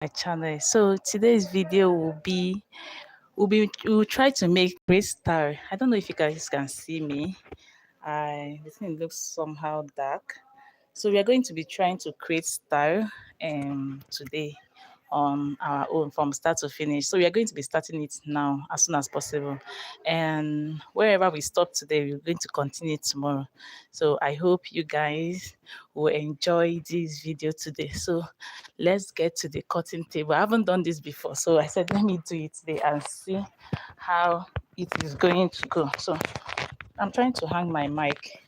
my channel. So today's video we'll try to make great style. I don't know if you guys can see me. The thing looks somehow dark. So we are going to be trying to create style today on our own from start to finish. So we are going to be starting it now as soon as possible. And wherever we stop today, we're going to continue tomorrow. So I hope you guys will enjoy this video today. So let's get to the cutting table. I haven't done this before. So I said, let me do it today and see how it is going to go. So I'm trying to hang my mic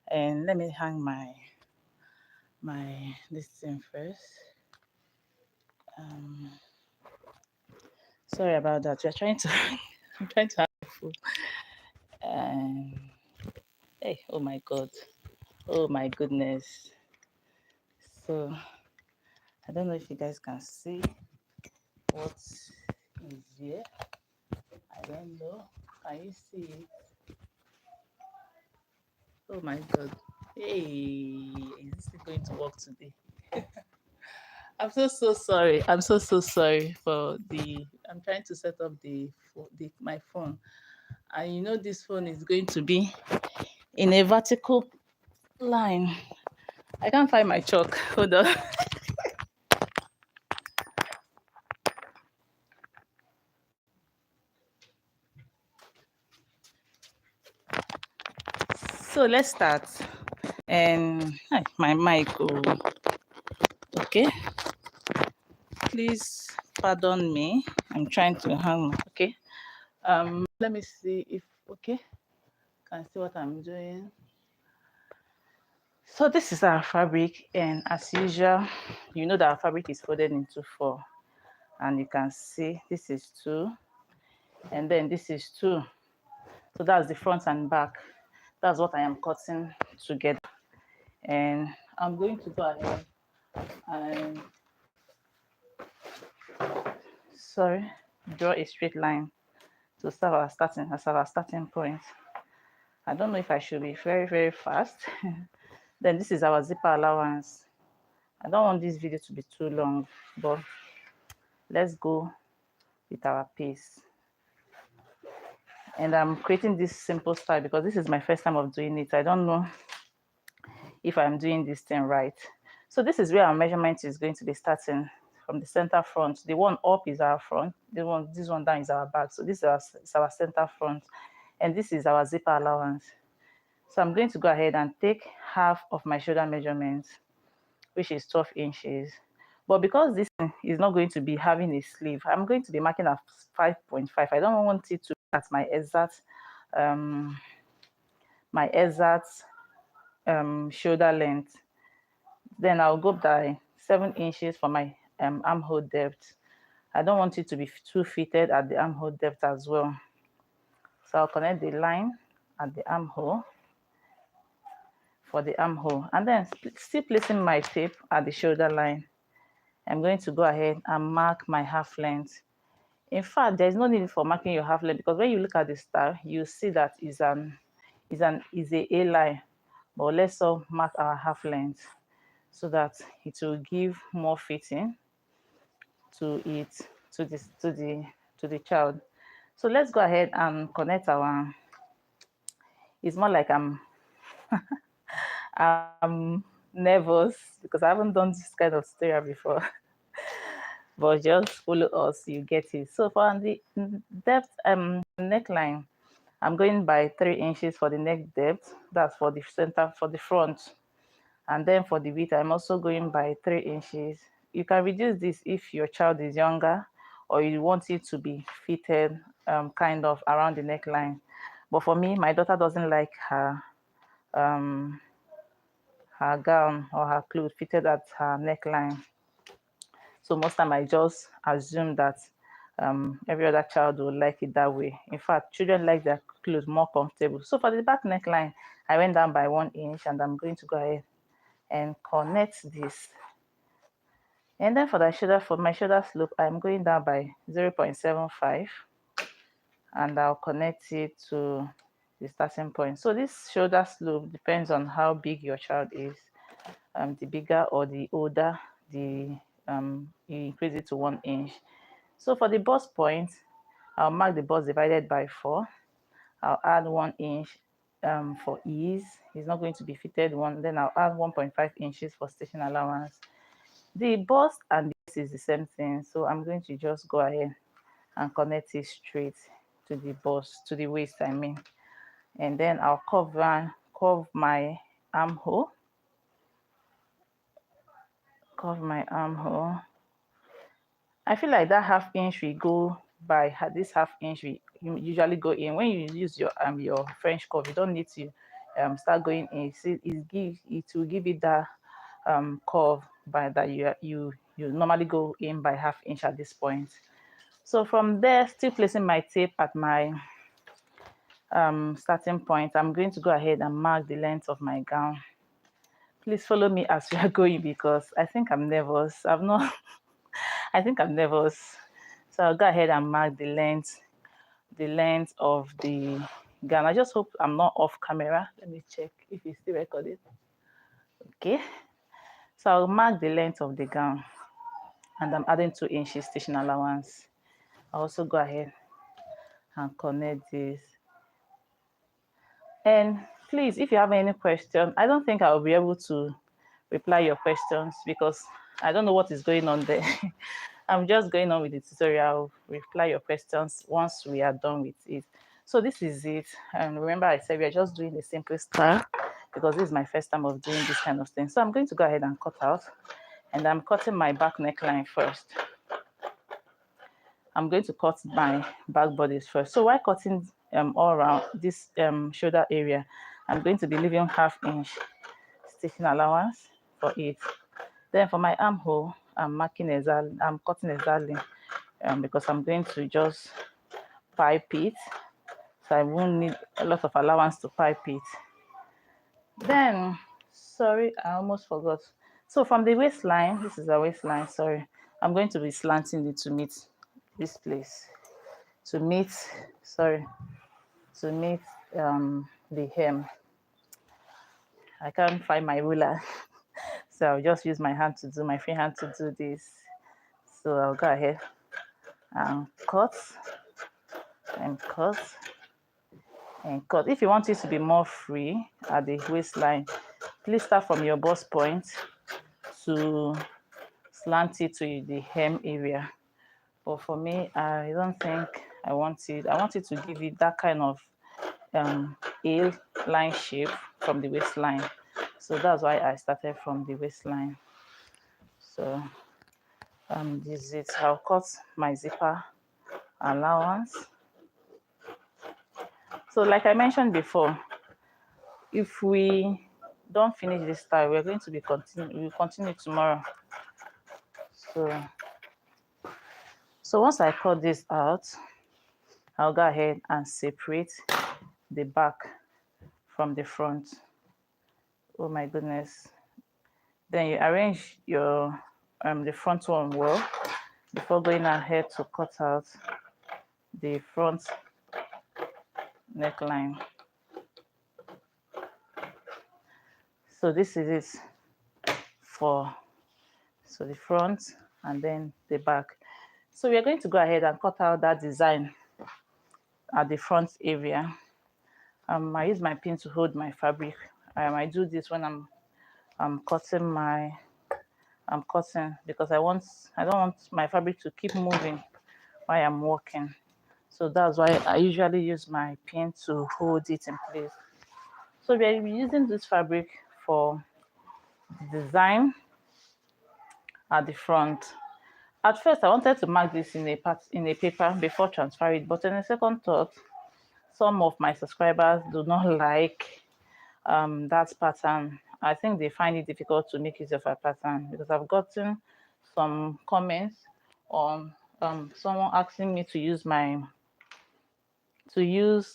and let me hang my this thing first. Sorry about that. We're trying to I'm trying to have a food. Hey, oh my god. Oh my goodness. So I don't know if you guys can see what is here. I don't know. Can you see it? Oh my god. Hey, is this going to work today? I'm so sorry. I'm so sorry for I'm trying to set up my phone. And you know this phone is going to be in a vertical line. I can't find my chalk. Hold on. So let's start. And my mic. Oh, okay. Please pardon me. I'm trying to hang. Okay. Let me see if okay. Can see what I'm doing. So this is our fabric, and as usual, you know that our fabric is folded into 4, and you can see this is 2, and then this is 2. So that's the front and back. That's what I am cutting together, and I'm going to go ahead and draw a straight line to start our starting point. I don't know if I should be very fast. Then this is our zipper allowance. I don't want this video to be too long, but let's go with our pace. And I'm creating this simple style because this is my first time of doing it. I don't know if I'm doing this thing right. So this is where our measurement is going to be starting from the center front. The one up is our front. This one down is our back. So this is our center front, and this is our zipper allowance. So I'm going to go ahead and take half of my shoulder measurement, which is 12 inches. But because this is not going to be having a sleeve, I'm going to be marking at 5.5. I don't want it to be at my exact shoulder length. Then I'll go by 7 inches for my armhole depth. I don't want it to be too fitted at the armhole depth as well. So I'll connect the line at the armhole for the armhole, and then still placing my tape at the shoulder line. I'm going to go ahead and mark my half length. In fact, there's no need for marking your half length because when you look at the style, you see that is a A line. But let's all mark our half length so that it will give more fitting to the child. So let's go ahead and connect our. It's more like I'm nervous because I haven't done this kind of tutorial before. But just follow us, you get it. So for the depth neckline, I'm going by 3 inches for the neck depth. That's for the center, for the front. And then for the width, I'm also going by 3 inches. You can reduce this if your child is younger or you want it to be fitted kind of around the neckline. But for me, my daughter doesn't like her gown or her clothes fitted at her neckline. So most time I just assume that every other child will like it that way. In fact, children like their clothes more comfortable. So for the back neckline, I went down by 1 inch, and I'm going to go ahead and connect this. And then for my shoulder slope, I'm going down by 0.75, and I'll connect it to the starting point. So this shoulder slope depends on how big your child is. The bigger or the older the you increase it to 1 inch. So for the bust point, I'll mark the bust divided by 4. I'll add 1 inch for ease. It's not going to be fitted one. Then I'll add 1.5 inches for stitching allowance. The bust and this is the same thing. So I'm going to just go ahead and connect it straight to the bust, to the waist, I mean. And then I'll curve my armhole. Curve my armhole. I feel like that half inch we go by this half inch we usually go in when you use your French curve. You don't need to start going in. See, it will give it that curve by that you normally go in by half inch at this point. So from there, still placing my tape at my starting point, I'm going to go ahead and mark the length of my gown. Please follow me as we are going because I think I'm nervous. I think I'm nervous. So I'll go ahead and mark the length of the gown. I just hope I'm not off camera. Let me check if it's still recorded. Okay. So I'll mark the length of the gown and I'm adding 2 inches stitching allowance. I'll also go ahead and connect this. And please, if you have any question, I don't think I'll be able to reply your questions because I don't know what is going on there. I'm just going on with the tutorial. I'll reply your questions once we are done with it. So this is it. And remember I said we are just doing the simple style because this is my first time of doing this kind of thing. So I'm going to go ahead and cut out. And I'm cutting my back neckline first. I'm going to cut my back bodice first. So while cutting all around this shoulder area, I'm going to be leaving half inch stitching allowance for it. Then for my armhole, I'm cutting exactly because I'm going to just pipe it. So I won't need a lot of allowance to pipe it. Then, sorry, I almost forgot. So from the waistline, this is the waistline, sorry. I'm going to be slanting it to meet this place. To meet the hem. I can't find my ruler. So I'll just use my free hand to do this. So I'll go ahead and cut and cut and cut. If you want it to be more free at the waistline, please start from your bust point to slant it to the hem area. But for me, I don't think I want it. I want it to give it that kind of A-line shape from the waistline. So that's why I started from the waistline. So this is it. I'll cut my zipper allowance. So like I mentioned before, if we don't finish this style, we're going to be we'll continue tomorrow. So once I cut this out, I'll go ahead and separate the back from the front. Oh my goodness. Then you arrange your the front one well before going ahead to cut out the front neckline. So this is it for the front and then the back. So we are going to go ahead and cut out that design at the front area. I use my pin to hold my fabric. I do this when I'm cutting because I don't want my fabric to keep moving while I'm working. So that's why I usually use my pin to hold it in place. So we are using this fabric for the design at the front. At first, I wanted to mark this in a paper before transfer it, but in a second thought, some of my subscribers do not like that pattern. I think they find it difficult to make use of a pattern because I've gotten some comments on someone asking me to use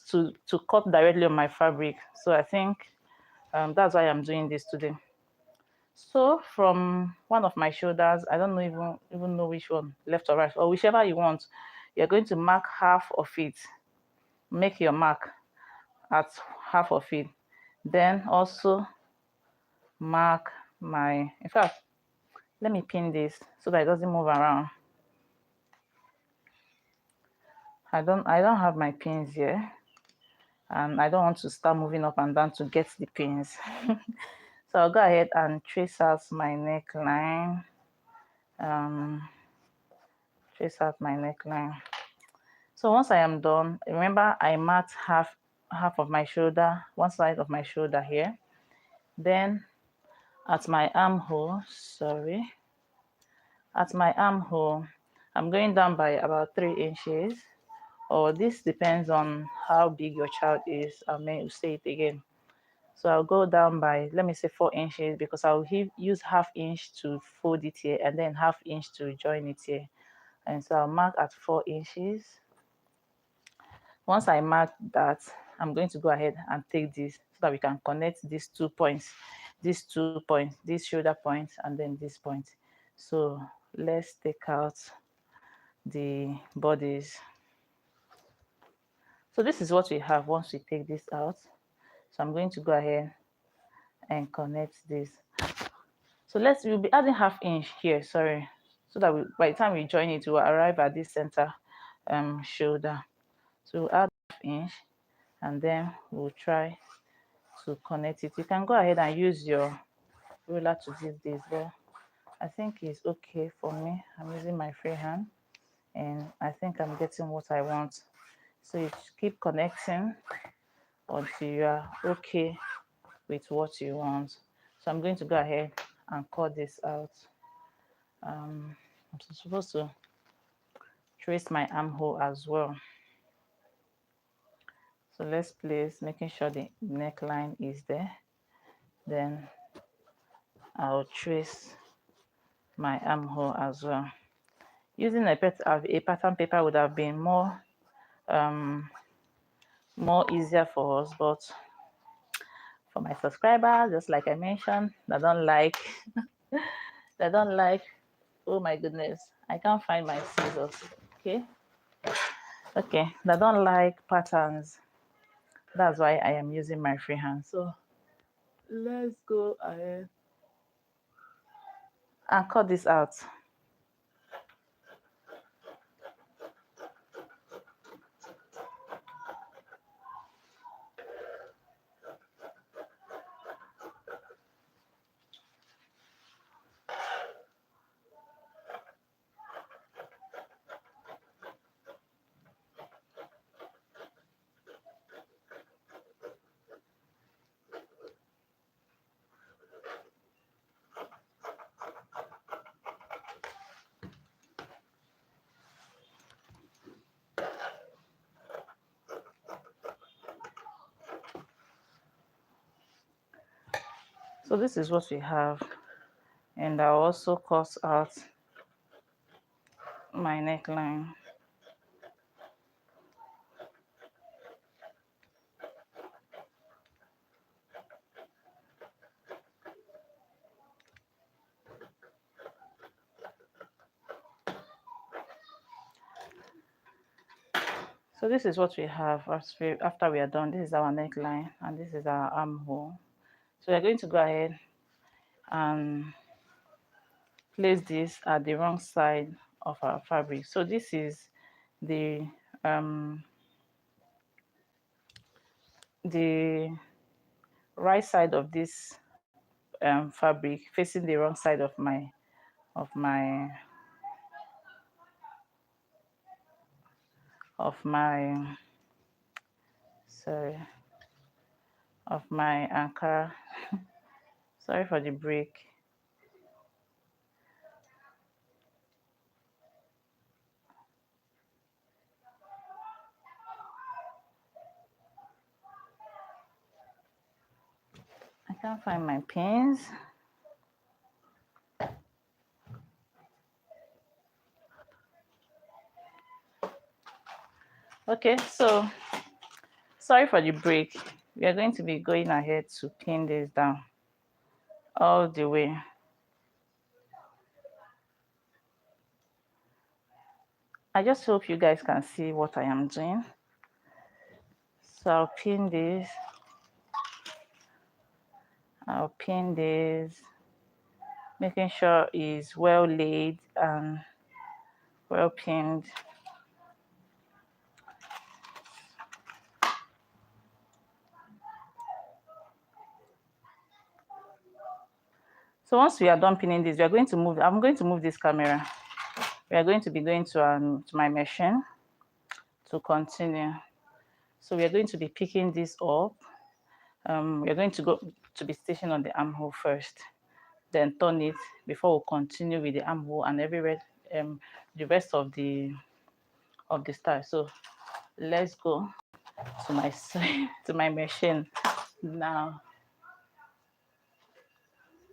to cut directly on my fabric. So I think that's why I'm doing this today. So from one of my shoulders, I don't know even know which one, left or right, or whichever you want, you're going to mark half of it. Make your mark at half of it. Then also mark in fact, Let me pin this so that it doesn't move around. I don't have my pins here, and I don't want to start moving up and down to get the pins. So I'll go ahead and trace out my neckline. Trace out my neckline. So once I am done, remember I marked half of my shoulder, one side of my shoulder here. Then at my armhole, at my armhole, I'm going down by about 3 inches, or this depends on how big your child is. I may say it again. So I'll go down by, let me say 4 inches, because I'll use half inch to fold it here and then half inch to join it here. And so I'll mark at 4 inches. Once I mark that, I'm going to go ahead and take this so that we can connect these 2 points, this shoulder point, and then this point. So let's take out the bodies. So this is what we have once we take this out. So I'm going to go ahead and connect this. So we'll be adding half inch here, sorry, so that by the time we join it, we'll arrive at this center shoulder. So we'll add half inch, and then we'll try to connect it. You can go ahead and use your ruler to do this, but I think it's okay for me. I'm using my free hand, and I think I'm getting what I want. So you keep connecting until you are okay with what you want. So I'm going to go ahead and cut this out. I'm supposed to trace my armhole as well. So let's place, making sure the neckline is there. Then I'll trace my armhole as well. Using a pattern paper would have been more easier for us, but for my subscribers, just like I mentioned, they don't like they don't like, oh my goodness, I can't find my scissors. Okay, they don't like patterns. That's why I am using my free hand. So let's go ahead and cut this out. So this is what we have, and I'll also cut out my neckline. So this is what we have after we are done. This is our neckline, and this is our armhole. So we're going to go ahead and place this at the wrong side of our fabric. So this is the right side of this fabric, facing the wrong side of my of my of my sorry of my anchor. Sorry for the break. I can't find my pins. Okay, so sorry for the break. We are going to be going ahead to pin this down all the way. I just hope you guys can see what I am doing. So I'll pin this making sure it's well laid and well pinned. So once we are done pinning this, we are going to move. I'm going to move this camera. We are going to be going to my machine to continue. So we are going to be picking this up. We are going to go to be stitching on the armhole first, then turn it before we continue with the armhole and the rest of the style. So let's go to my to my machine now.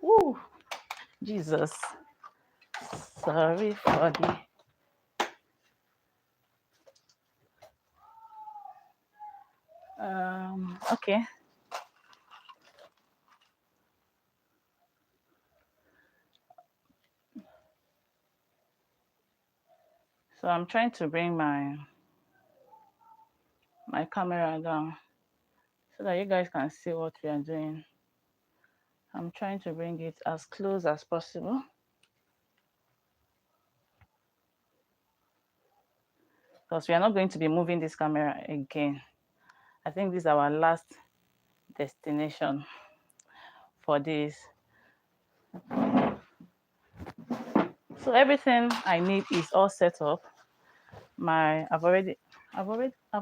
Woo, Jesus, sorry for the okay. So I'm trying to bring my camera down so that you guys can see what we are doing. I'm trying to bring it as close as possible, because we are not going to be moving this camera again. I think this is our last destination for this. So everything I need is all set up. I've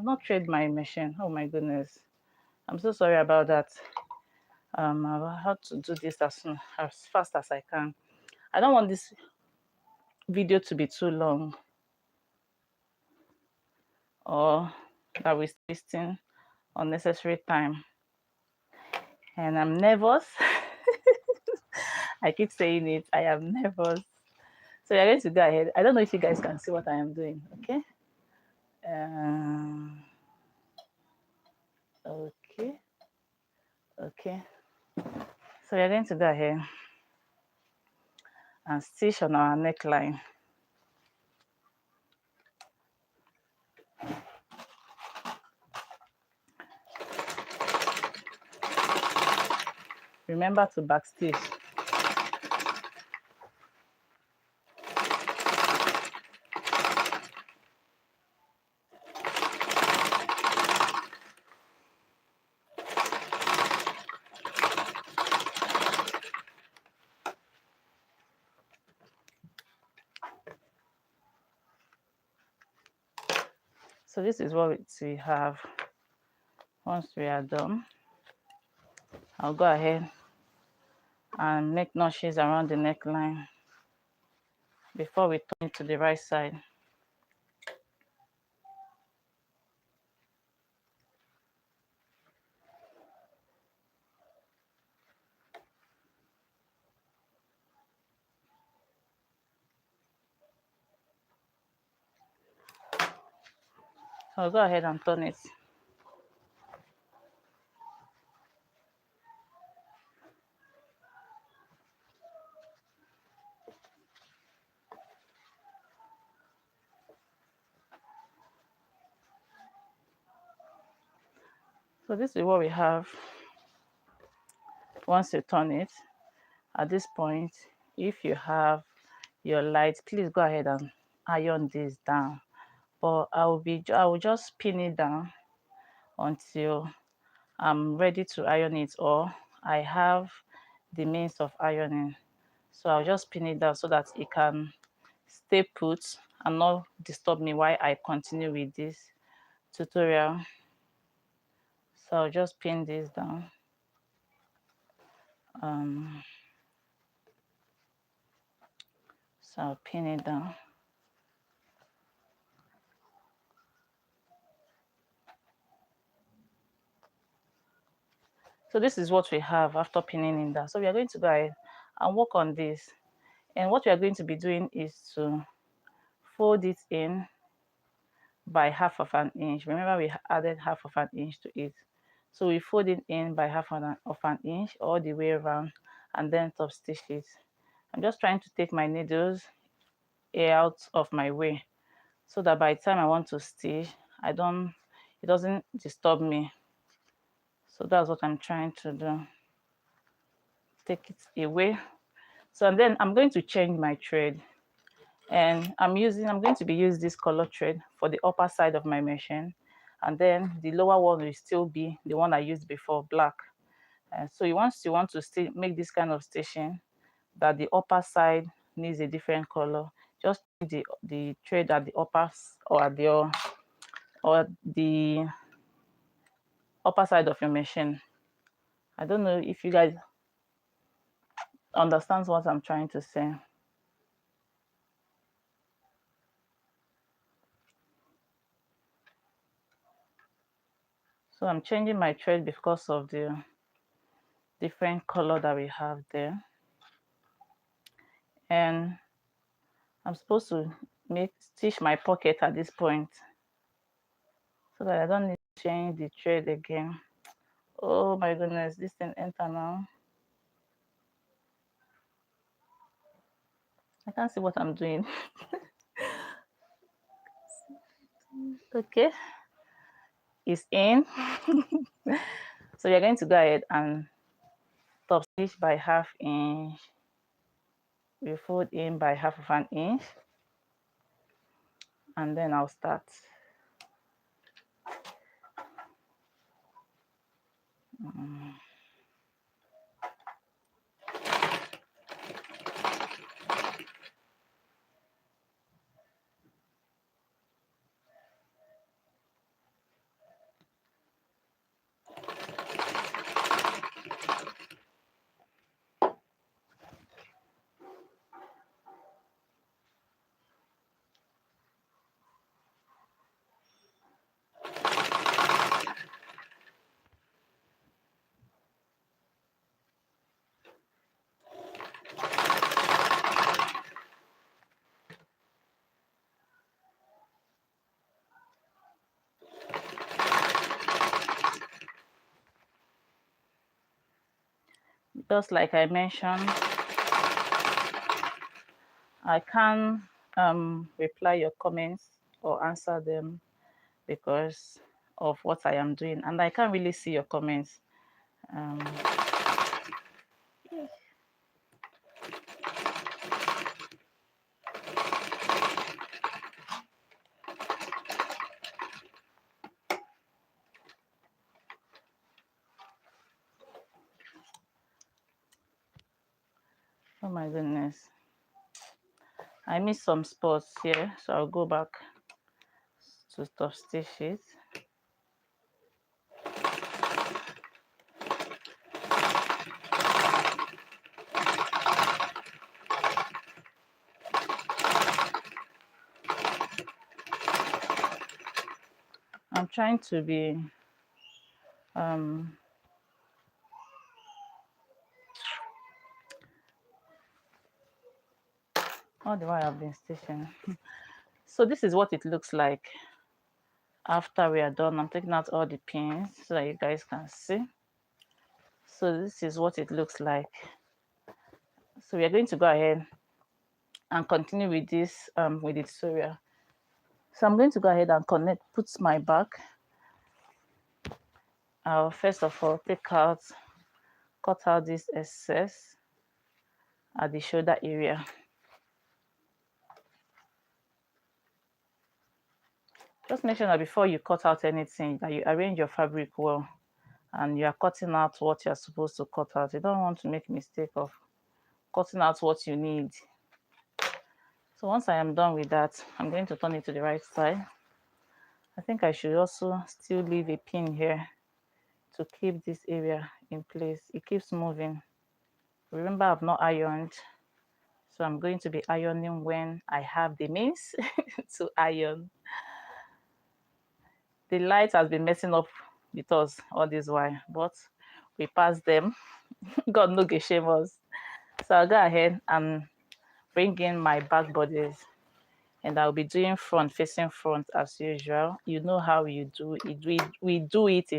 not tried my machine. Oh my goodness. I'm so sorry about that. I've had to do this as fast as I can. I don't want this video to be too long, or that we're wasting unnecessary time. And I'm nervous. I keep saying it. I am nervous. So we're going to go ahead. I don't know if you guys can see what I am doing. Okay. Okay. Okay. So we're going to go ahead and stitch on our neckline. Remember to backstitch. So this is what we have. Once we are done, I'll go ahead and make notches around the neckline before we turn it to the right side. So I'll go ahead and turn it. So this is what we have once you turn it. At this point, if you have your light, please go ahead and iron this down. But I will just pin it down until I'm ready to iron it, or I have the means of ironing. So I'll just pin it down so that it can stay put and not disturb me while I continue with this tutorial. So I'll just pin this down. So I'll pin it down. So this is what we have after pinning in down. So we are going to go ahead and work on this. And what we are going to be doing is to fold it in by half of an inch. Remember, we added half of an inch to it. So we fold it in by half of an inch all the way around and then top stitch it. I'm just trying to take my needles out of my way so that by the time I want to stitch, it doesn't disturb me. So that's what I'm trying to do. Take it away So and then I'm going to change my thread, and I'm going to be using this color thread for the upper side of my machine, and then the lower one will still be the one I used before, black. And so once you want to still make this kind of stitching that the upper side needs a different color, just change the thread at the upper or at the or the upper side of your machine. I don't know if you guys understand what I'm trying to say. So I'm changing my thread because of the different color that we have there. And I'm supposed to stitch my pocket at this point so that I don't need to change the thread again. Oh my goodness, this thing enter now. I can't see what I'm doing. Okay, it's in. So you're going to go ahead and top stitch by 1/2 inch. We fold in by 1/2 of an inch, and then I'll start. Just like I mentioned, I can't reply your comments or answer them because of what I am doing, and I can't really see your comments. Oh my goodness, I missed some spots here, so I'll go back to top stitch it. I'm trying to be all the while I've been stitching. So this is what it looks like after we are done. I'm taking out all the pins so that you guys can see. So this is what it looks like. So we are going to go ahead and continue with this with the tutorial. So I'm going to go ahead and put my back. I'll first of all cut out this excess at the shoulder area. Just make sure that before you cut out anything, that you arrange your fabric well and you are cutting out what you're supposed to cut out. You don't want to make a mistake of cutting out what you need. So once I am done with that, I'm going to turn it to the right side. I think I should also still leave a pin here to keep this area in place. It keeps moving. Remember, I've not ironed, so I'm going to be ironing when I have the means to iron. The light has been messing up with us all this while, but we passed them. God no go shame us. So I'll go ahead and bring in my back bodies, and I'll be doing front facing front as usual. You know how you do it. We do it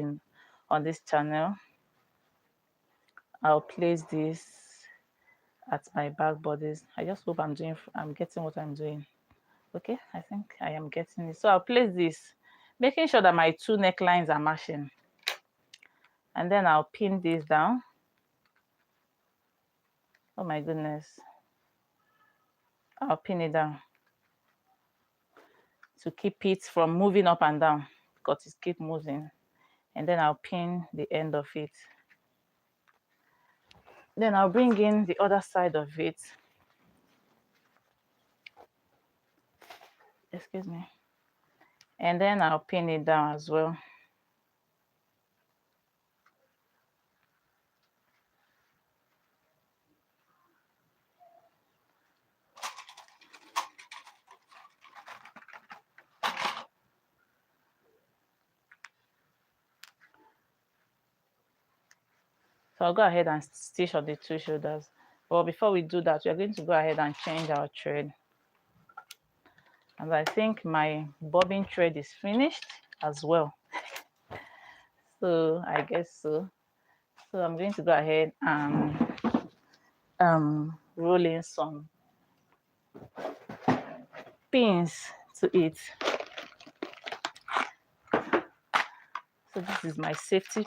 on this channel. I'll place this at my back bodies. I just hope I'm getting what I'm doing. Okay, I think I am getting it. So I'll place this, making sure that my two necklines are matching, and then I'll pin this down. Oh my goodness, I'll pin it down to keep it from moving up and down because it keeps moving. And then I'll pin the end of it. Then I'll bring in the other side of it. Excuse me. And then I'll pin it down as well. So I'll go ahead and stitch on the two shoulders. But before we do that, we are going to go ahead and change our thread. And I think my bobbin thread is finished as well. So I guess so. So I'm going to go ahead and roll in some pins to it. So this is my safety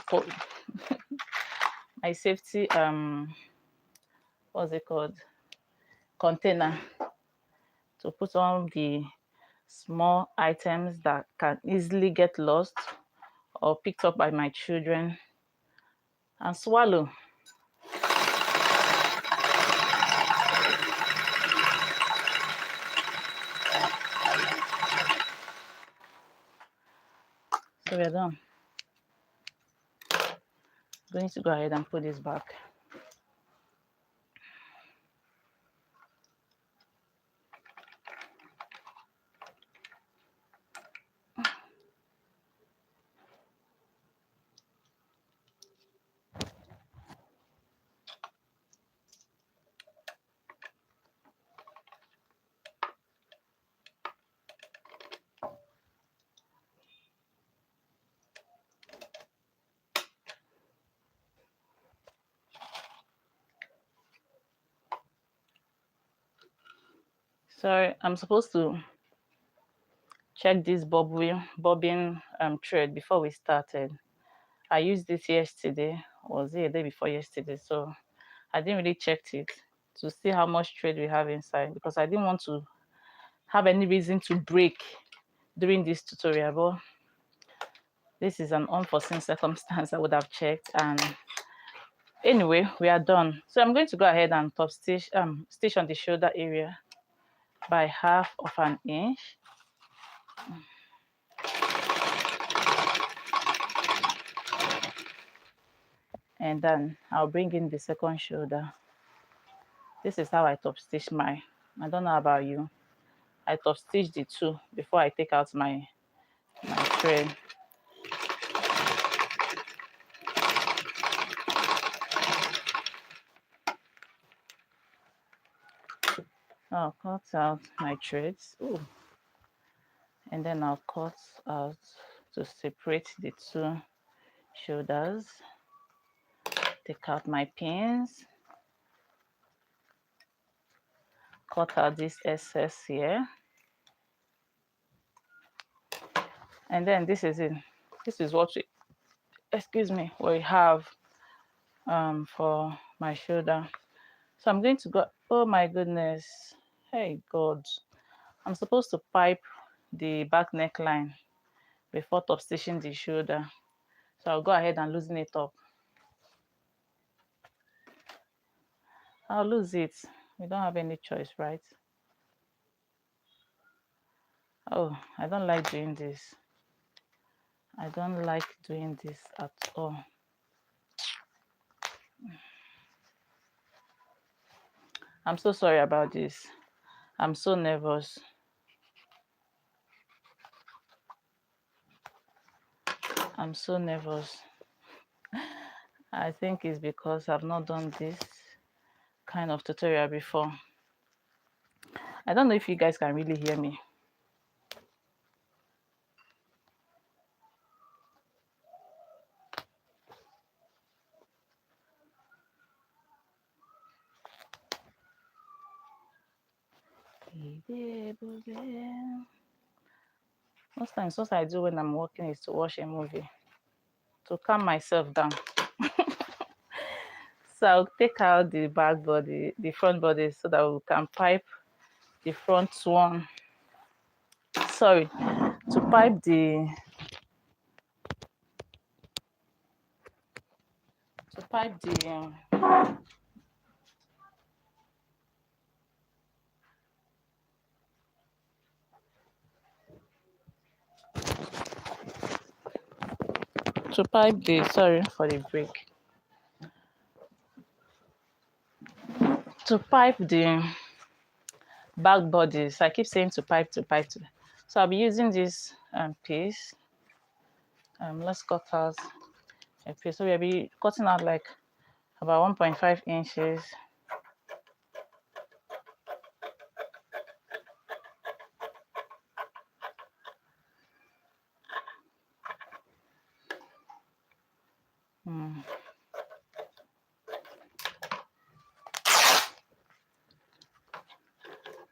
my safety what's it called, container to put on the small items that can easily get lost or picked up by my children and swallow. So we're done. I'm going to go ahead and put this back. So I'm supposed to check this bobbin thread before we started. I used this yesterday, or was it a day before yesterday? So I didn't really check it to see how much thread we have inside because I didn't want to have any reason to break during this tutorial. But this is an unforeseen circumstance. I would have checked, and anyway, we are done. So I'm going to go ahead and top stitch stitch on the shoulder area by 1/2 inch. And then I'll bring in the second shoulder. This is how I top stitch my, I don't know about you, I top stitch the two before I take out my thread. I'll cut out my threads. Ooh. And then I'll cut out to separate the two shoulders. Take out my pins. Cut out this excess here. And then this is it. This is what we, excuse me, what we have for my shoulder. So I'm going to go, oh my goodness, hey God, I'm supposed to pipe the back neckline before top stitching the shoulder. So I'll go ahead and loosen it up. I'll lose it. We don't have any choice, right? Oh, I don't like doing this. I don't like doing this at all. I'm so sorry about this. I'm so nervous. I'm so nervous. I think it's because I've not done this kind of tutorial before. I don't know if you guys can really hear me. Most times what I do when I'm working is to watch a movie to calm myself down. So I'll take out the back body, the front body, so that we can pipe the front one. Sorry, to pipe the to pipe the sorry for the break. To pipe the back bodies, I keep saying to pipe. So I'll be using this piece. Let's cut out a piece. So we'll be cutting out like about 1.5 inches.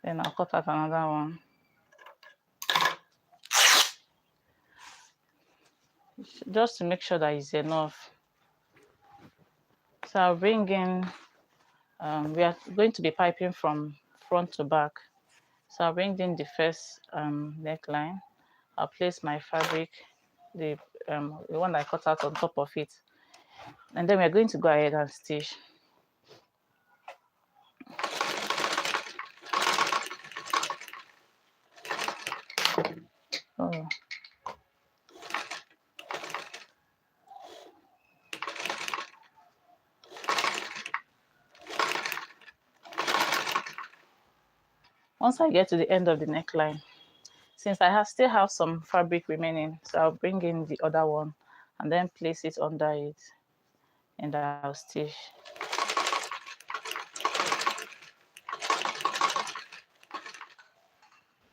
Then I'll cut out another one. Just to make sure that it's enough. So I'll bring in, we are going to be piping from front to back. So I'll bring in the first neckline. I'll place my fabric, the one that I cut out on top of it. And then we're going to go ahead and stitch. Oh. Once I get to the end of the neckline, since I still have some fabric remaining, so I'll bring in the other one and then place it under it, and I'll stitch.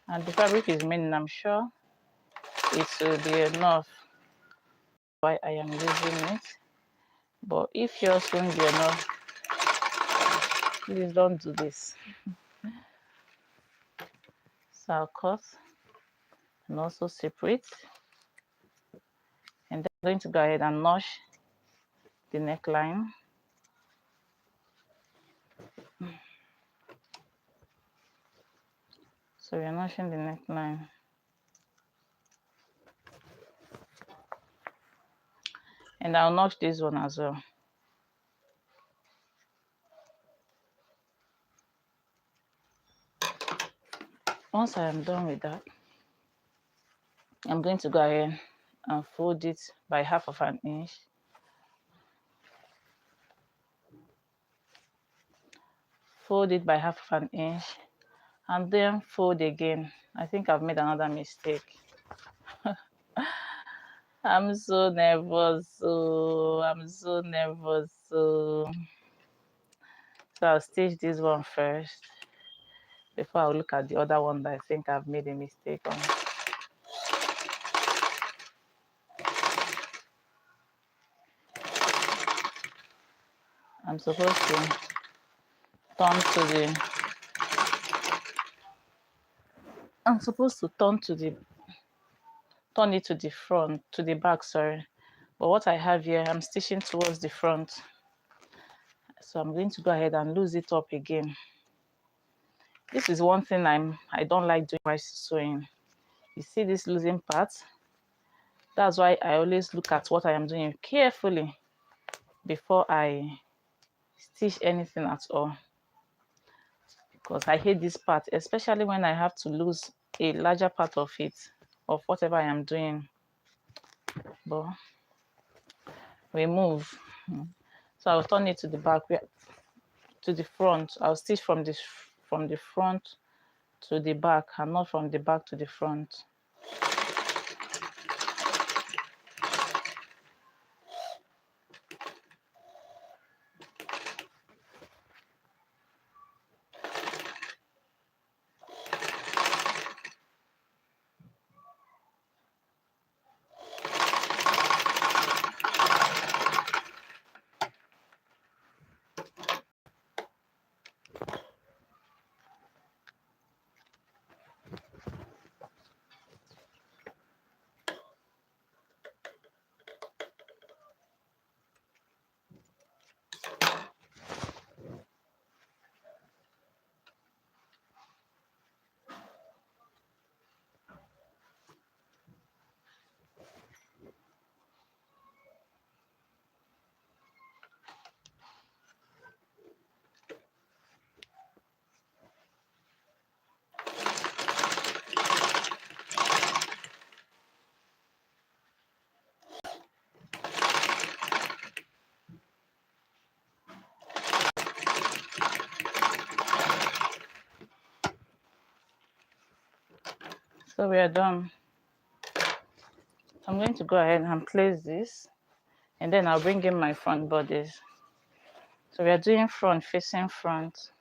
And the fabric is remaining, I'm sure it will be enough why I am using it. But if yours won't be enough, please don't do this. So I'll cut and also separate. And then I'm going to go ahead and notch the neckline. So we're notching the neckline. And I'll notch this one as well. Once I am done with that, I'm going to go ahead and fold it by 1/2 of an inch. Fold it by 1/2 of an inch and then fold again. I think I've made another mistake. I'm so nervous. I'm so nervous. So I'll stitch this one first before I'll look at the other one that I think I've made a mistake on. I'm supposed to turn to the turn it to the front, to the back, sorry. But what I have here, I'm stitching towards the front. So I'm going to go ahead and loose it up again. This is one thing I don't like doing while sewing. You see this losing part? That's why I always look at what I am doing carefully before I stitch anything at all. Because I hate this part, especially when I have to lose a larger part of it, of whatever I am doing. But we move. So I'll turn it to the back, to the front. I'll stitch from the front to the back and not from the back to the front. So we are done. I'm going to go ahead and place this, and then I'll bring in my front bodies. So we are doing front facing front.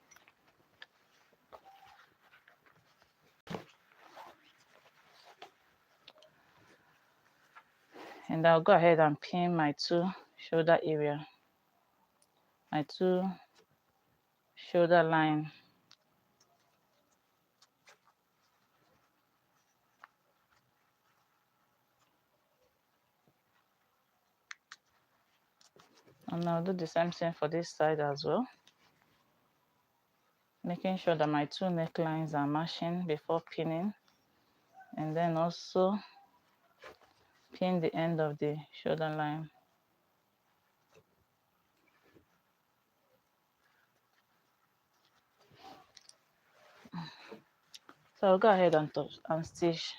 And I'll go ahead and pin my two shoulder area, my two shoulder line. And I'll do the same thing for this side as well, making sure that my two necklines are matching before pinning, and then also pin the end of the shoulder line. So I'll go ahead and stitch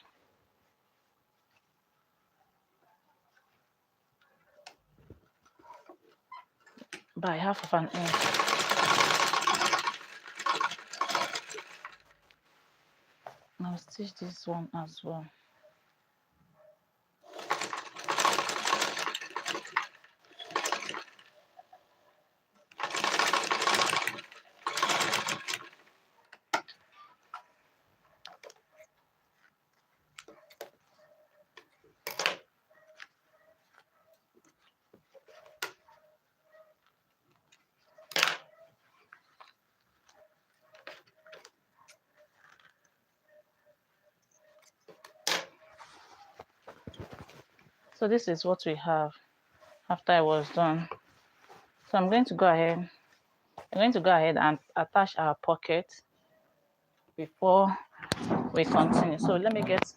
by half of an inch. I'll stitch this one as well. So this is what we have after I was done. So I'm going to go ahead and attach our pocket before we continue. So let me get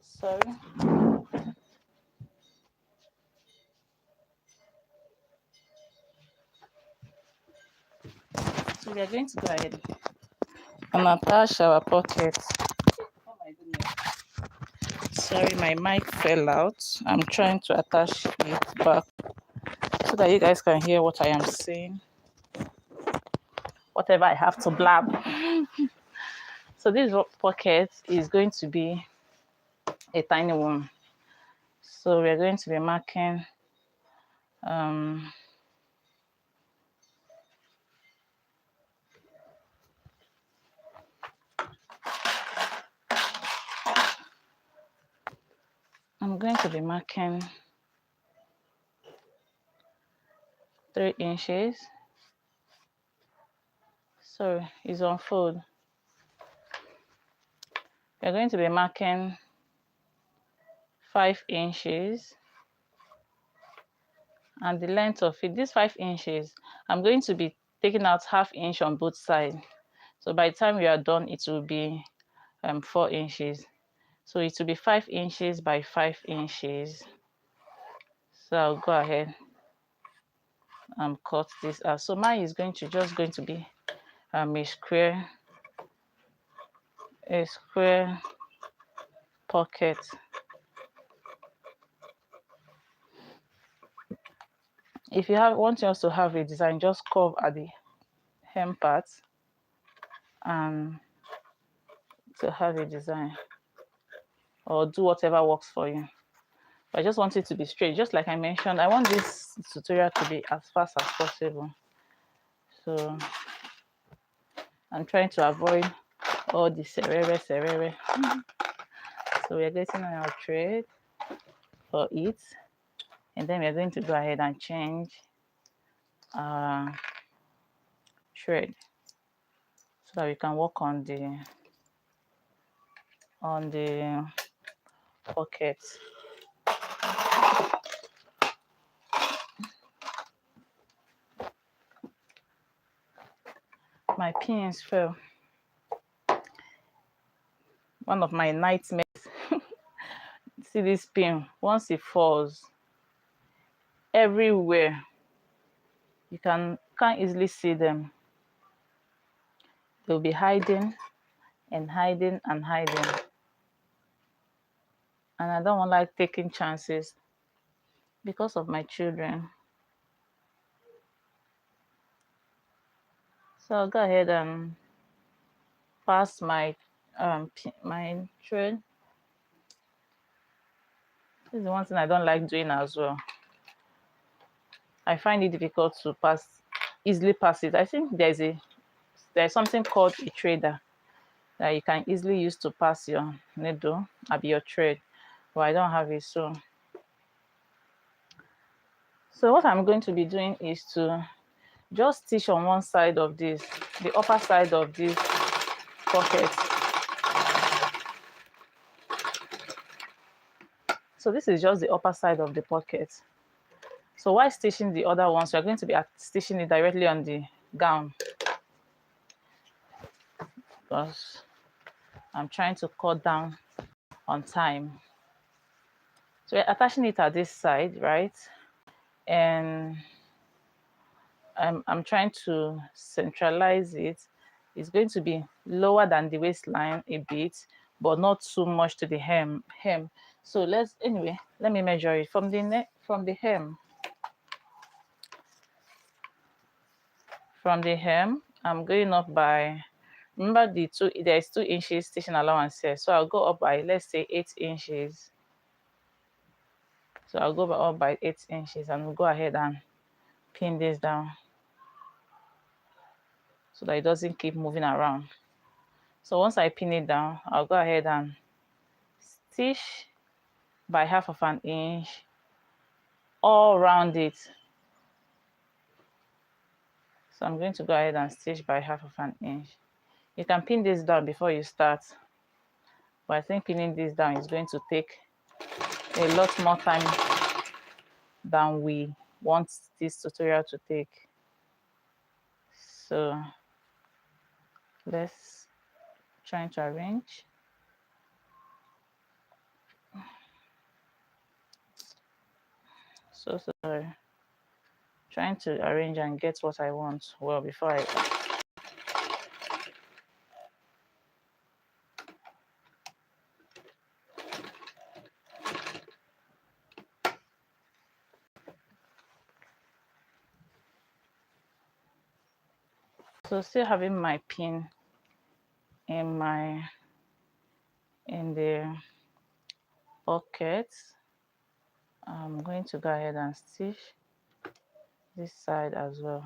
sorry. So we are going to go ahead and attach our pocket. Oh my goodness. Sorry, my mic fell out. I'm trying to attach it back so that you guys can hear what I am saying. Whatever I have to blab. So this pocket is going to be a tiny one. So we're going to be marking I'm going to be marking 3 inches. So it's on fold. We're going to be marking 5 inches, and the length of it, this 5 inches, I'm going to be taking out ½ inch on both sides. So by the time we are done, it will be 4 inches. So it will be 5 inches by 5 inches. So I'll go ahead and cut this out. So mine is going to be a square pocket. If you want to also have a design, just curve at the hem part and to have a design, or do whatever works for you. But I just want it to be straight, just like I mentioned. I want this tutorial to be as fast as possible, so I'm trying to avoid all the serere. So we're getting our thread for it, and then we're going to go ahead and change our thread so that we can work on the pocket. My pins fell. One of my nightmares. See this pin, once it falls everywhere, you can't easily see them. They'll be hiding and hiding and hiding, and I don't like taking chances because of my children. So I'll go ahead and pass my my thread. This is one thing I don't like doing as well. I find it difficult to easily pass it. I think there's something called a trader that you can easily use to pass your needle, your thread, but I don't have it. So what I'm going to be doing is to just stitch on one side of this, the upper side of this pocket. So this is just the upper side of the pocket. So while stitching the other ones, we're going to be stitching it directly on the gown, because I'm trying to cut down on time. So we're attaching it at this side, right? And I'm trying to centralize it. It's going to be lower than the waistline a bit, but not too much to the hem. So let me measure it from the neck, from the hem. From the hem, I'm going up by, remember there's 2 inches stitching allowance here. So I'll go up by, let's say, 8 inches. So I'll go up by 8 inches and we'll go ahead and pin this down so that it doesn't keep moving around. So once I pin it down, I'll go ahead and stitch by 1/2 inch all around it. So I'm going to go ahead and stitch by 1/2 inch. You can pin this down before you start, but I think pinning this down is going to take a lot more time than we want this tutorial to take. So let's try to arrange. So sorry. Trying to arrange and get what I want well before I. So still having my pin in the pocket, I'm going to go ahead and stitch this side as well.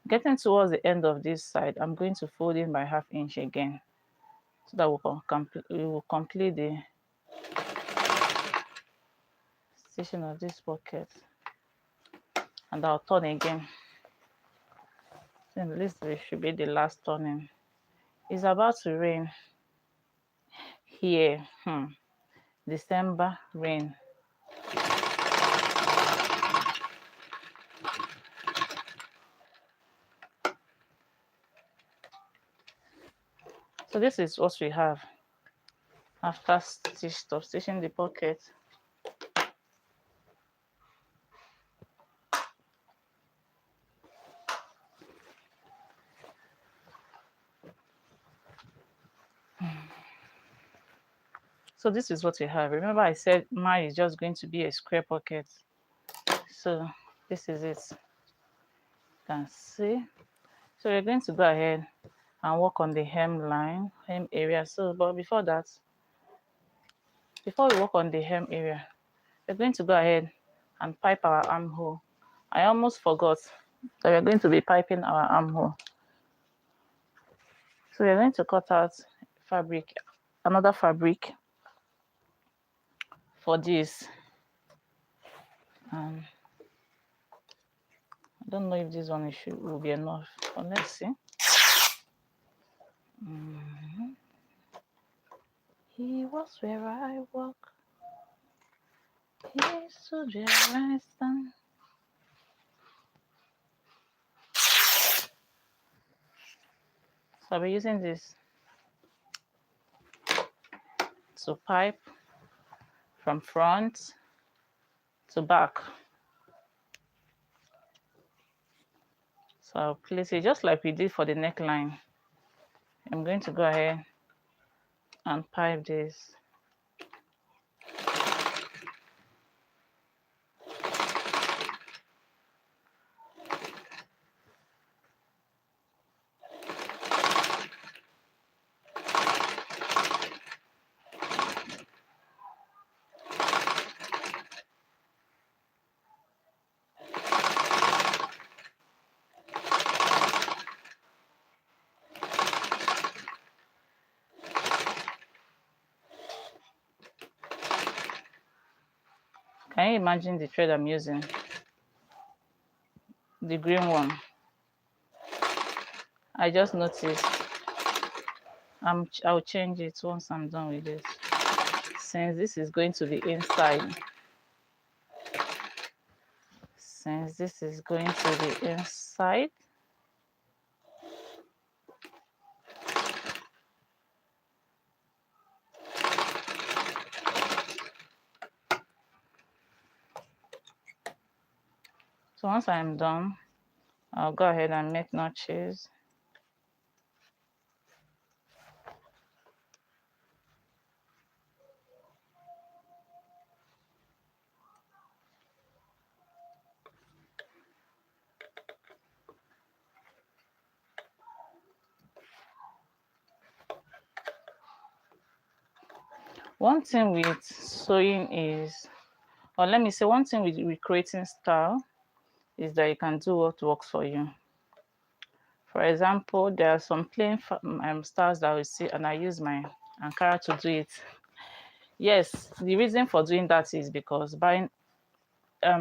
Getting towards the end of this side, I'm going to fold in by 1/2 inch again, so that we will complete the stitching of this pocket, and I'll turn again. Then this should be the last turning. It's about to rain here. December rain. So this is what we have after stitching the pocket. So this is what we have. Remember I said mine is just going to be a square pocket. So this is it. You can see. So we're going to go ahead and work on the hem area. So, but before that, before we work on the hem area, we're going to go ahead and pipe our armhole. I almost forgot that we're going to be piping our armhole. So we're going to cut out fabric, another fabric for this. I don't know if this one will be enough, but let's see. He was where I walk. He stood where I stand. So I'll be using this to pipe from front to back. So I'll place it just like we did for the neckline. I'm going to go ahead and pipe this. Can you imagine the thread I'm using? The green one. I just noticed. I'll change it once I'm done with this. Since this is going to be inside. Since this is going to be inside. So once I'm done, I'll go ahead and make notches. One thing with sewing is, or let me say, one thing with creating style is that you can do what works for you. For example, there are some plain styles that we see, and I use my Ankara to do it. Yes, the reason for doing that is because buying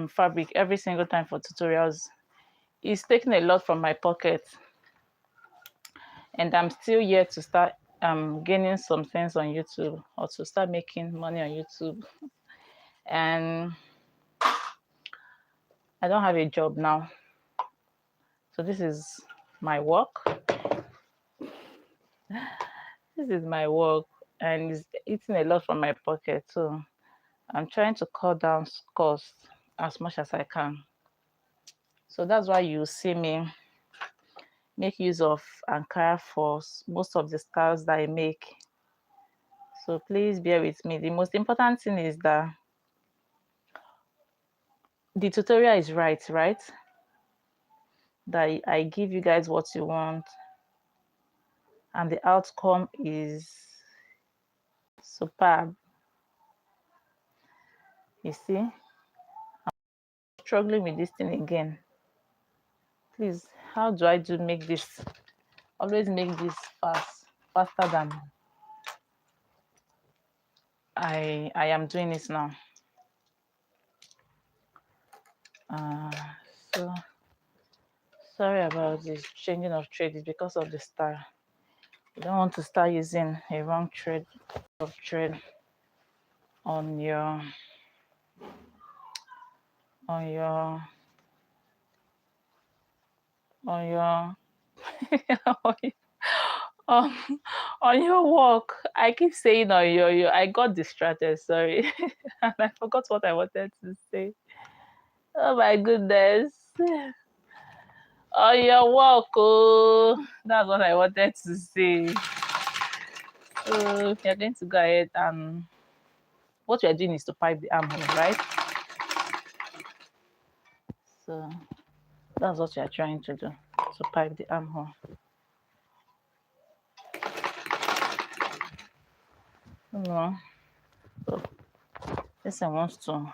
fabric every single time for tutorials is taking a lot from my pocket, and I'm still yet to start gaining some things on YouTube, or to start making money on YouTube. And I don't have a job now, so this is my work. This is my work, and it's eating a lot from my pocket. So I'm trying to cut down costs as much as I can. So that's why you see me make use of Ankara for most of the styles that I make. So please bear with me. The most important thing is that the tutorial is right? That I give you guys what you want, and the outcome is superb. You see, I'm struggling with this thing again. Please, how do I make this? Always make this faster than I am doing this now. So sorry about this changing of thread. It's because of the style. You don't want to start using a wrong thread on your on your um, on your work. I keep saying on your I got distracted, sorry. And I forgot what I wanted to say. Oh my goodness. On your work, oh, that's what I wanted to say. So you're going to go ahead and what you're doing is to pipe the armhole, right? So that's what you're trying to do, to pipe the armhole. No. So this one wants to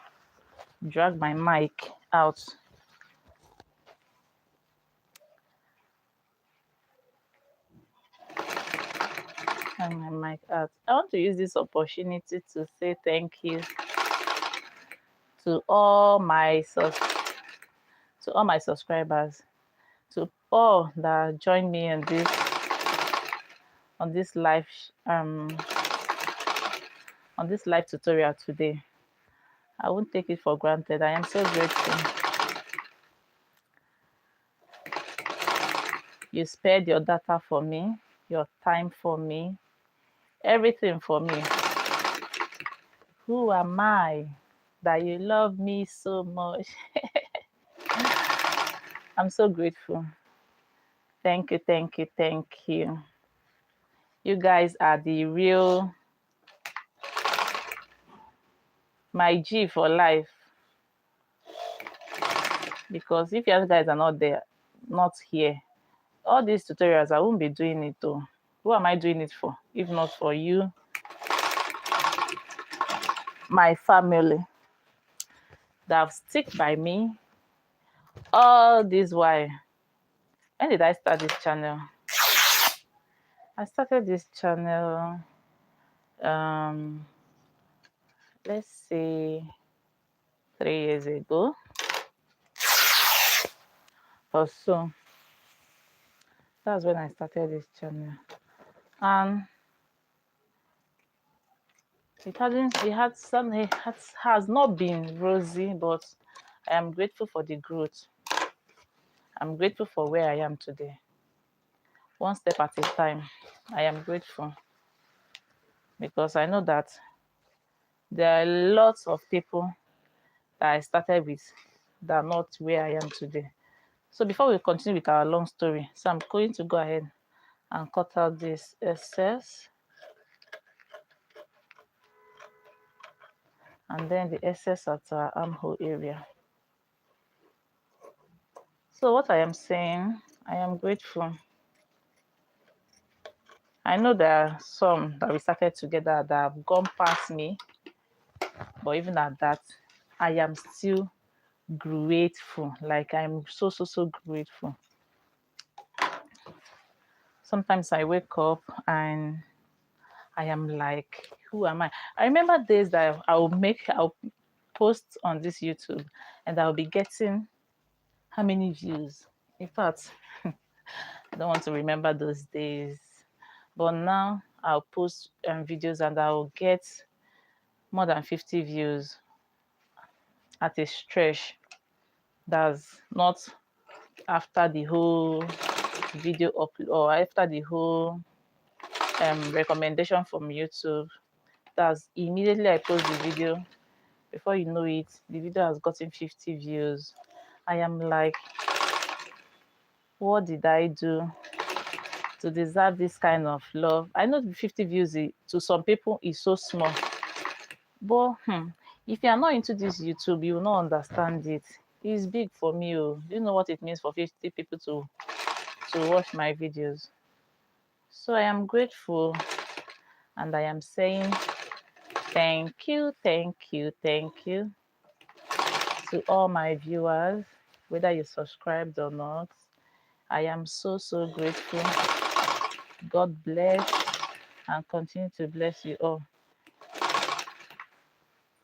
drag my mic out. Drag my mic out. I want to use this opportunity to say thank you to all my subscribers, to all that joined me on this live on this live tutorial today. I won't take it for granted. I am so grateful. You spared your data for me, your time for me, everything for me. Who am I that you love me so much? I'm so grateful. Thank you, thank you, thank you. You guys are the real my G for life. Because if you guys are not there, not here, all these tutorials, I won't be doing it though. Who am I doing it for? If not for you, my family that have stick by me all this while. When did I start this channel? I started this channel, let's say 3 years ago or so. That's when I started this channel, and has not been rosy, but I am grateful for the growth. I'm grateful for where I am today. One step at a time. I am grateful because I know that there are lots of people that I started with that are not where I am today. So before we continue with our long story, so I'm going to go ahead and cut out this excess, and then the excess at our armhole area. So what I am saying, I am grateful. I know there are some that we started together that have gone past me, but even at that, I am still grateful. Like, I'm so grateful. Sometimes I wake up and I am like, who am I? I remember days that I'll post on this YouTube and I'll be getting how many views. In fact, I don't want to remember those days. But now I'll post videos and I'll get more than 50 views at a stretch. That's not after the whole video upload or after the whole recommendation from YouTube. That's immediately I post the video. Before you know it, the video has gotten 50 views. I am like, what did I do to deserve this kind of love? I know 50 views to some people is so small, but if you are not into this YouTube, you will not understand it. It's big for me. Oh. Do you know what it means for 50 people to watch my videos? So I am grateful, and I am saying thank you to all my viewers, whether you subscribed or not. I am so grateful. God bless and continue to bless you all.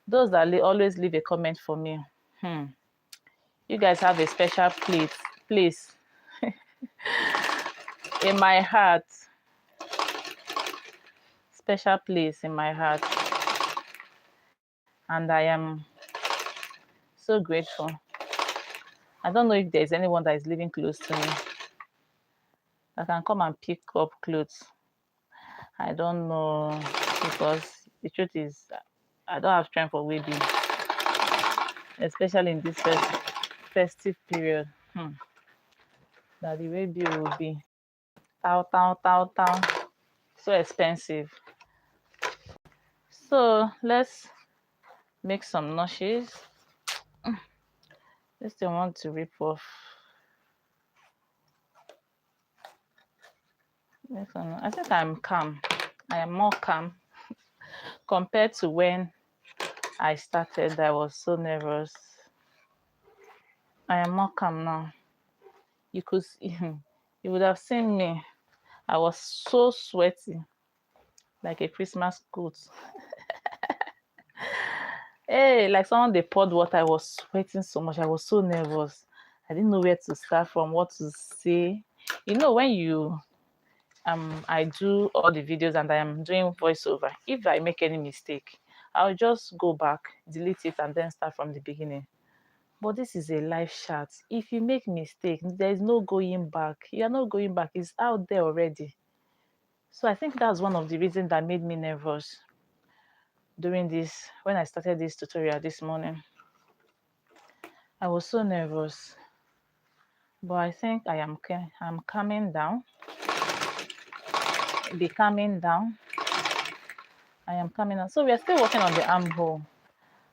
Those that always leave a comment for me, you guys have a special place in my heart. Special place in my heart. And I am so grateful. I don't know if there's anyone that is living close to me that can come and pick up clothes. I don't know, because the truth is I don't have strength for wedding, especially in this festive period. That the wedding will be town, so expensive. So let's make some notches. This thing want to rip off. I think I'm calm. I am more calm compared to when I started. I was so nervous. I am more calm now. You would have seen me. I was so sweaty, like a Christmas coat. Hey, like someone they poured water. I was sweating so much. I was so nervous. I didn't know where to start from, what to say. You know, when you I do all the videos and I am doing voiceover, if I make any mistake, I'll just go back, delete it, and then start from the beginning. But this is a live chat. If you make mistake, there is no going back. You are not going back. It's out there already. So I think that's one of the reasons that made me nervous during this, when I started this tutorial this morning. I was so nervous. But I think I'm calming down. Be calming down. I am coming out. So we are still working on the armhole.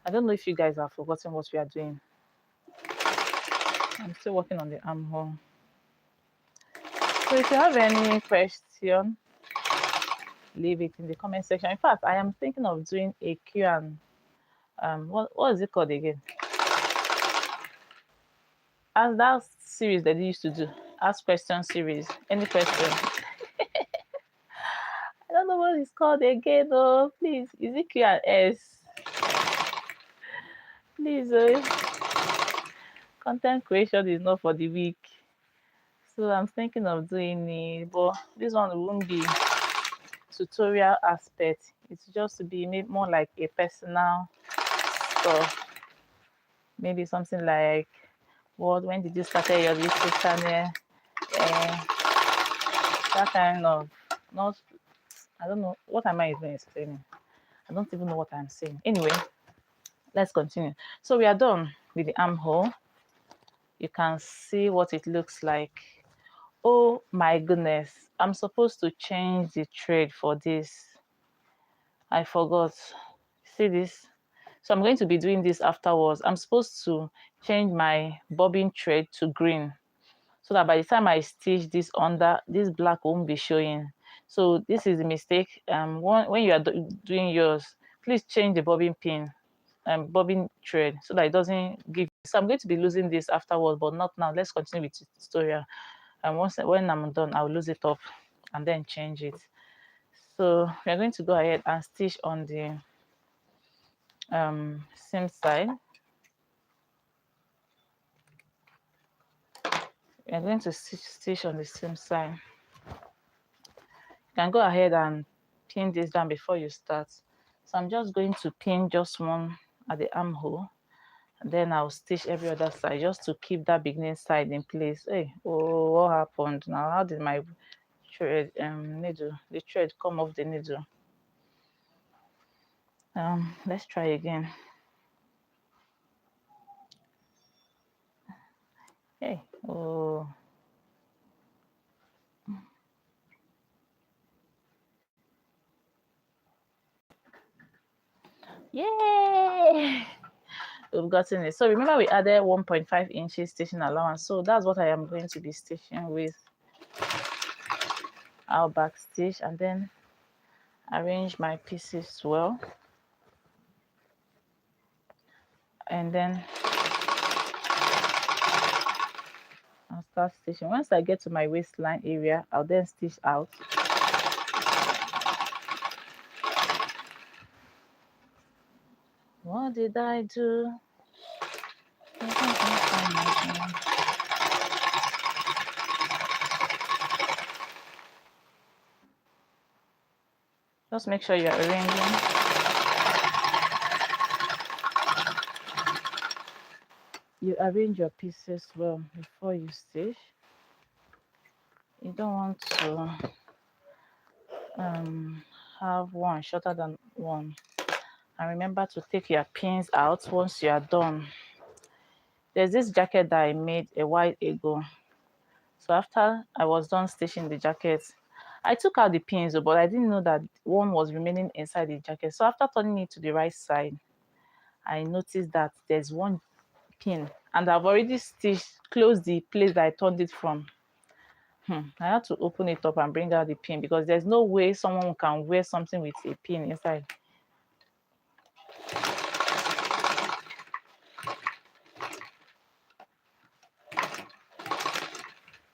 I don't know if you guys have forgotten what we are doing. I'm still working on the armhole. So if you have any question, leave it in the comment section. In fact, I am thinking of doing a Q and what is it called again? As that series that they used to do, ask question series. Any question? I don't know what it's called again though. Please, is it Q and S? Please, content creation is not for the weak. So I'm thinking of doing it, but this one won't be tutorial aspect. It's just to be made more like a personal stuff. Maybe something like, what, when did you start your YouTube channel? Uh, that kind of, not, I don't know, what am I even explaining? I don't even know what I'm saying. Anyway, let's continue. So we are done with the armhole. You can see what it looks like. Oh my goodness, I'm supposed to change the thread for this. I forgot. See this? So I'm going to be doing this afterwards. I'm supposed to change my bobbin thread to green so that by the time I stitch this under, this black won't be showing. So this is a mistake. When you are doing yours, please change the bobbin pin, bobbin thread, so that it doesn't give. So I'm going to be losing this afterwards, but not now. Let's continue with the tutorial. And when I'm done, I'll lose it up and then change it. So we're going to go ahead and stitch on the seam side. We're going to stitch on the seam side. You can go ahead and pin this down before you start. So I'm just going to pin just one at the armhole, and then I'll stitch every other side just to keep that beginning side in place. Hey, oh, what happened now? How did my thread the thread come off the needle? Let's try again. Hey, oh. Yay! We've gotten it. So remember we added 1.5 inches stitching allowance. So that's what I am going to be stitching with. I'll back stitch and then arrange my pieces well. And then I'll start stitching. Once I get to my waistline area, I'll then stitch out. What did I do? Just make sure you're arranging. You arrange your pieces well before you stitch. You don't want to have one shorter than one. And remember to take your pins out once you are done. There's this jacket that I made a while ago. So after I was done stitching the jacket, I took out the pins, but I didn't know that one was remaining inside the jacket. So after turning it to the right side, I noticed that there's one pin and I've already closed the place that I turned it from. I had to open it up and bring out the pin because there's no way someone can wear something with a pin inside.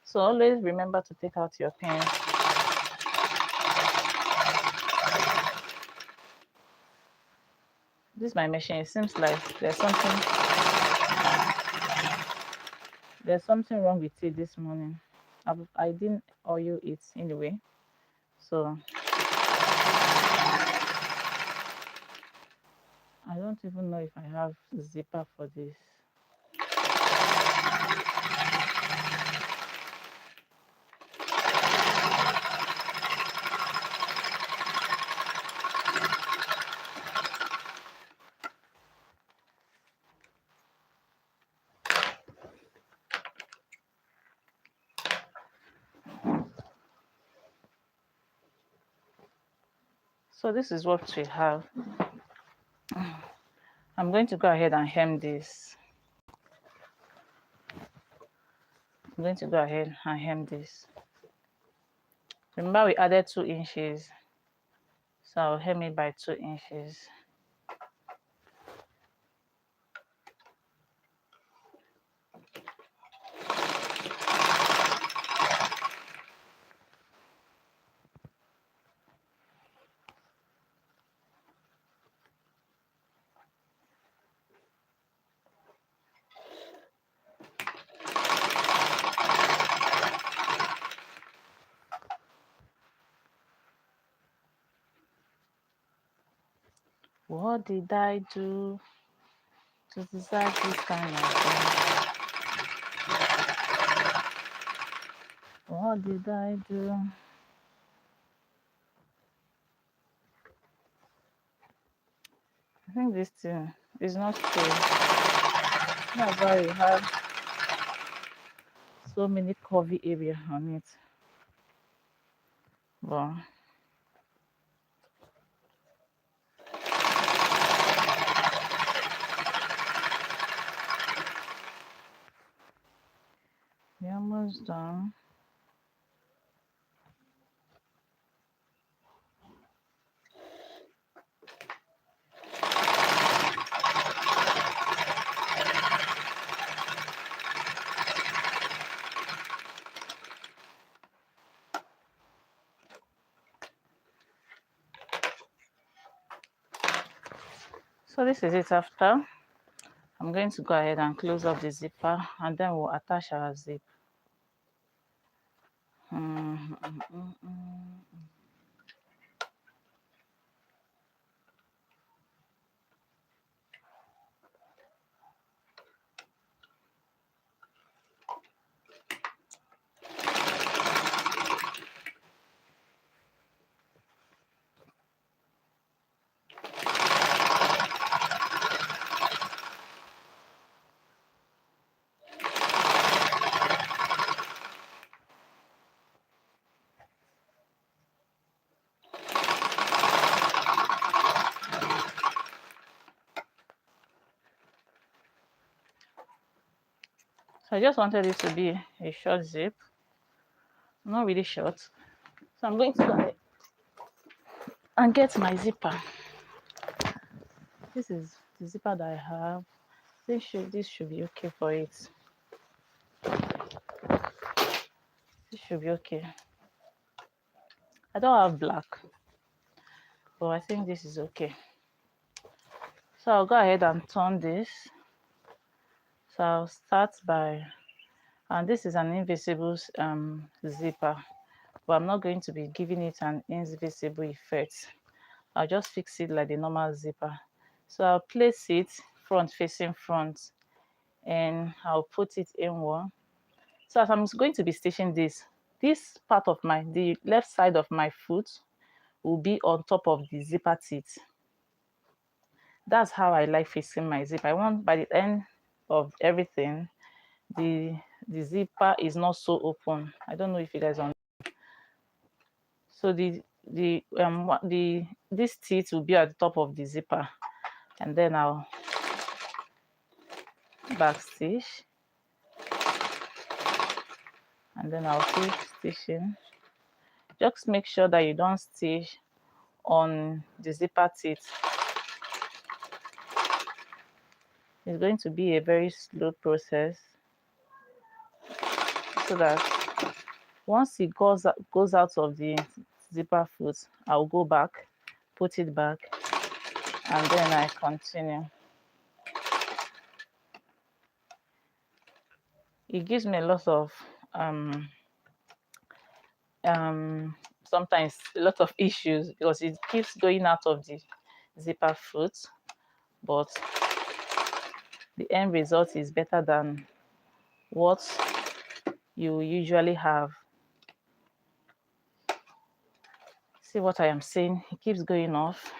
So always remember to take out your pins. This is my machine. It seems like there's something wrong with it this morning. I didn't oil it anyway. So I don't even know if I have zipper for this. So this is what we have. I'm going to go ahead and hem this. I'm going to go ahead and hem this. Remember we added 2 inches. So I'll hem it by 2 inches. What did I do to deserve this kind of thing? What did I do? I think this thing is not true. That's why we have so many curvy area on it. But we're almost done. So this is it after. I'm going to go ahead and close up the zipper and then we'll attach our zip. So I just wanted it to be a short zip, not really short. So I'm going to go ahead and get my zipper. This is the zipper that I have. This should be okay for it. This should be okay. I don't have black, but I think this is okay. So I'll go ahead and turn this. So I'll start by, and this is an invisible zipper, but I'm not going to be giving it an invisible effect. I'll just fix it like the normal zipper. So I'll place it front facing front and I'll put it inward. So as I'm going to be stitching this part of the left side of my foot will be on top of the zipper teeth. That's how I like fixing my zip. I want by the end of everything, the zipper is not so open. I don't know if you guys understand. So this teeth will be at the top of the zipper, and then I'll back stitch, and then I'll keep stitching. Just make sure that you don't stitch on the zipper teeth. It's going to be a very slow process, so that once it goes out of the zipper foot, I'll go back, put it back, and then I continue. It gives me a lot of sometimes a lot of issues because it keeps going out of the zipper foot, but the end result is better than what you usually have. See what I am saying? It keeps going off.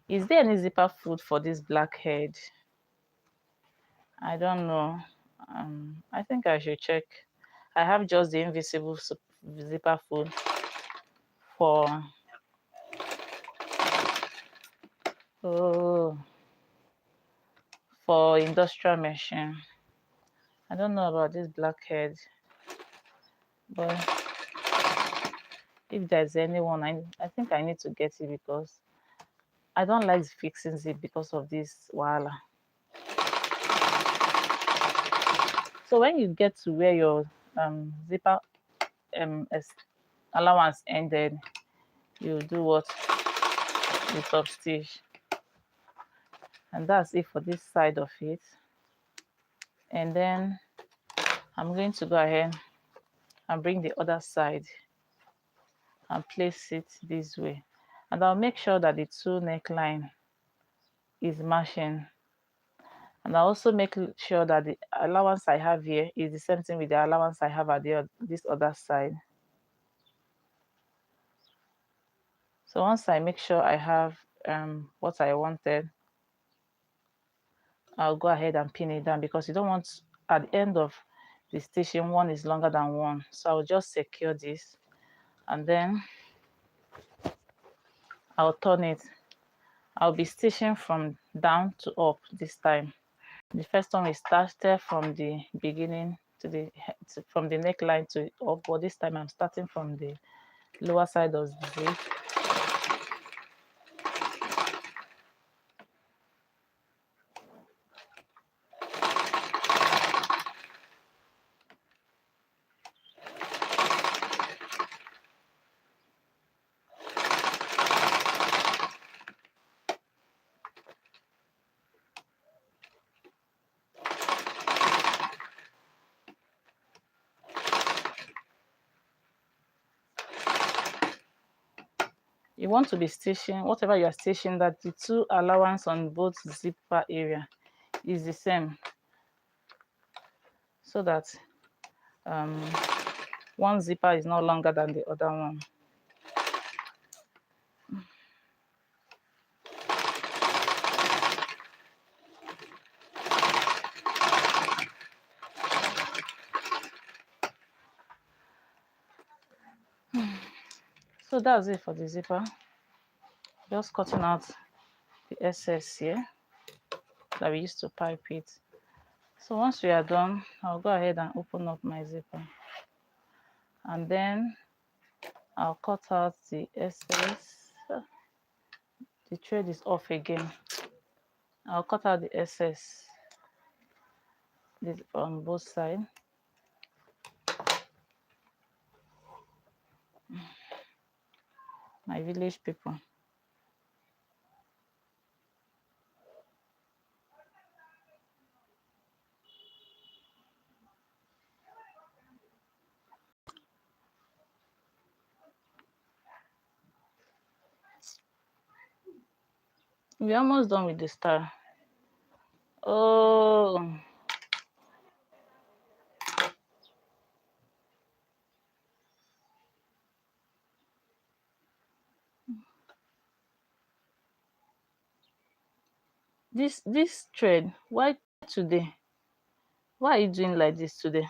Is there any zipper foot for this black head? I don't know. I think I should check. I have just the invisible zipper foot for for industrial machine. I don't know about this black head, but if there's anyone, I think I need to get it because I don't like fixing it because of this wahala. So when you get to where your zipper allowance ended, you do what? You top stitch, and that's it for this side of it. And then I'm going to go ahead and bring the other side and place it this way. and I'll make sure that the two neckline is matching, and I'll also make sure that the allowance I have here is the same thing with the allowance I have at this other side. So once I make sure I have what I wanted, I'll go ahead and pin it down, because you don't want at the end of the stitching one is longer than one. So I'll just secure this, and then I'll turn it. I'll be stitching from down to up this time. The first one we started from the beginning to from the neckline to up, but this time I'm starting from the lower side of the zip. You want to be stitching, whatever you are stitching, that the two allowance on both zipper area is the same, so that one zipper is no longer than the other one. So that's it for the zipper. Just cutting out the excess here that we used to pipe it. So once we are done, I'll go ahead and open up my zipper, and then I'll cut out the excess. The thread is off again. I'll cut out the excess on both sides. My village people. We're almost done with the star. Oh, this thread, why today? Why are you doing like this today?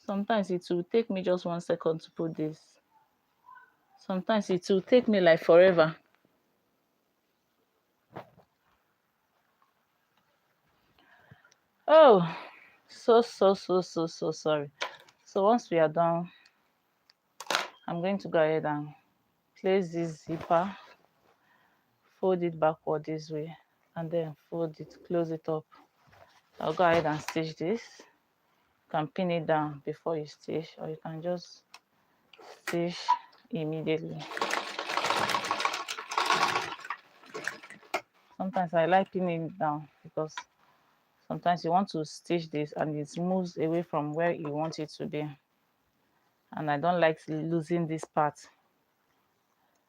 Sometimes it will take me just 1 second to put this. Sometimes it will take me like forever. Oh, so sorry. So once we are done, I'm going to go ahead and place this zipper, fold it backward this way, and then fold it, close it up. I'll go ahead and stitch this. You can pin it down before you stitch, or you can just stitch immediately. Sometimes I like pinning it down, because sometimes you want to stitch this and it moves away from where you want it to be, and I don't like losing this part.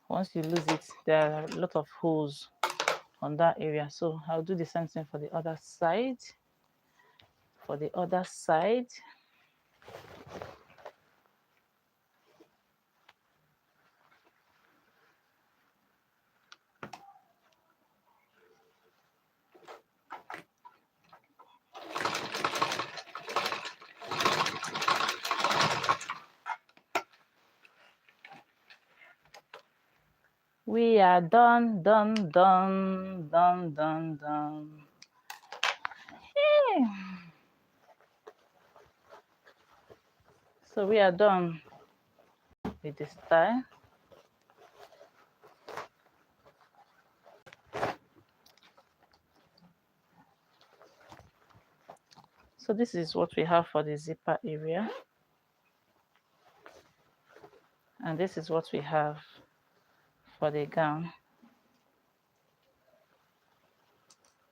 Once you lose it, there are a lot of holes on that area. So I'll do the same thing for the other side. We are done. Hey. So we are done with this style. So this is what we have for the zipper area, and this is what we have for the gown.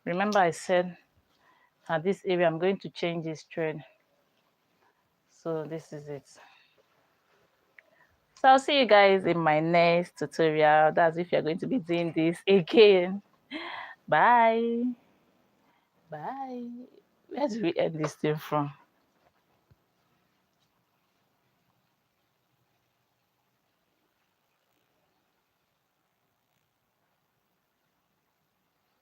Remember I said at this area I'm going to change this thread. So this is it. So I'll see you guys in my next tutorial. That's if you're going to be doing this again. Bye. Bye. Where do we end this thing from?